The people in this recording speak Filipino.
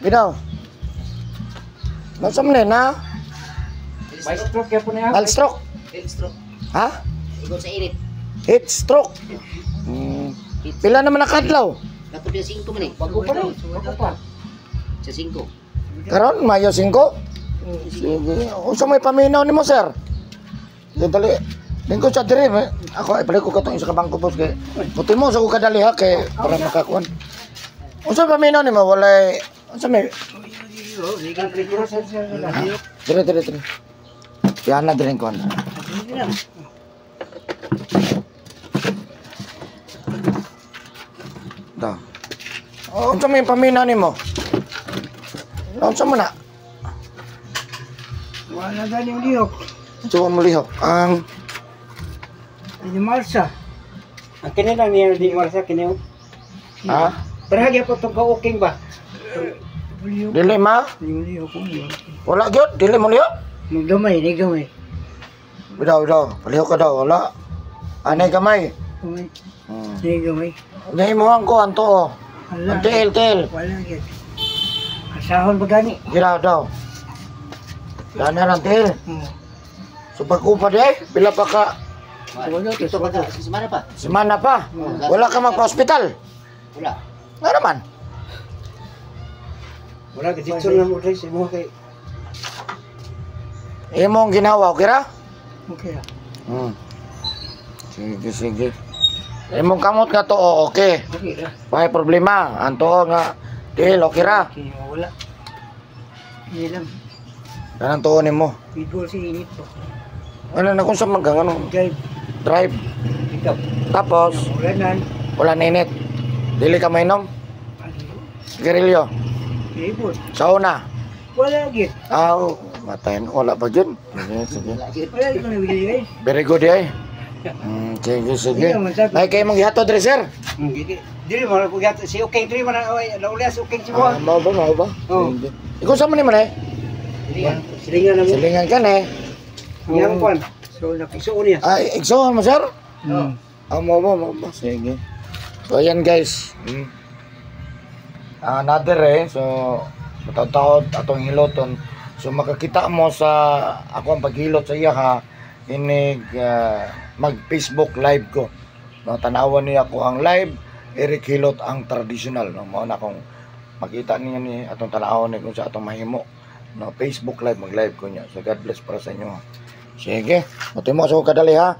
Bitaw. Nasa man na? May stroke ya po niya. Mild stroke. Heat stroke. Ha? Igon sa init. Heat stroke. Pila naman nakadlaw? Dapat yung 5 man eh. Bago pa daw. Bago pa. Sa 5. Karon Mayo 5. Sige. Unsa may paminaw nimo, sir? Dali. Lingkod sa diri, eh. Ako ay pala ko katong isa ka bangko boss kay. Puti mo sa ko kadali ha kay para makakuan. Unsa paminaw nimo? Walay unsa may Dire. Yan na din ko. Da. Oh, unsa may paminaw nimo? Unsa man na? Wala galing lihok. Suwa mo lihok. Ang Ini Marsa. Ang kini lang niya di marsa kini. ha? Pero hagya po tong ka-okay ba? Lihok. Dili ma? Lihok ko. Wala gyud, dili mo lihok. Magdamay, ni gamay. Bidaw. Palihok ka daw, wala. Anay gamay. Gamay. Ni gamay. Ngayon mo ang kuhan to, oh. Wala. Ang tel. Wala gid. Asahon ba gani? Gira daw. Yan na lang tel. So pagkupad eh, pila pa ka? Wala to. Ito ba ka? Semana pa? Semana pa. Wala ka magpa-hospital. Wala. Nga naman. Wala ka dito lang mo dai sa mo kay. Imong ginawa, kira? Okay ra. Sige. Imong kamot nga to, oh, okay. Okay ra. May problema. Anto nga, tel, okay ra. Kini wala. Ini lang. Ganang tuon mo. Bigol si init po. Ano na kung sa magang, ano? Drive. Drive. Pickup. Tapos, Ulanan. wala ninit. Dili ka mainom. Sigarilyo. Ibon. Sa una. Wala gid. Matay na. Wala pa dyan. Sige. Wala yun. Wala gid na bigay. Very good, eh. Sige. Ay, kayo mong gihatod, sir. Dili mo ko gat si okay dili man naulas okay si mo. Mau ba? Oo. Sige. Ikaw sa man ni man, eh? Silingan na mo. Silingan ka, eh. Yang kwan. So na Isuon niya. Ay, iksohan mo, sir? Hmm. Mau ba? Sige. So, ayan, guys. Another, eh. So, matataod atong hiloton. So, makakita mo sa ako ang paghilot sa iya, ha. Inig mag-Facebook live ko. No, tanawan niya ako ang live. Eric Hilot ang traditional. No, mao na akong makita niya ni atong tanawon ni kung sa atong mahimo. No, Facebook live mag-live ko niya. So, God bless para sa inyo. Sige. Mati mo sa kadali, ha.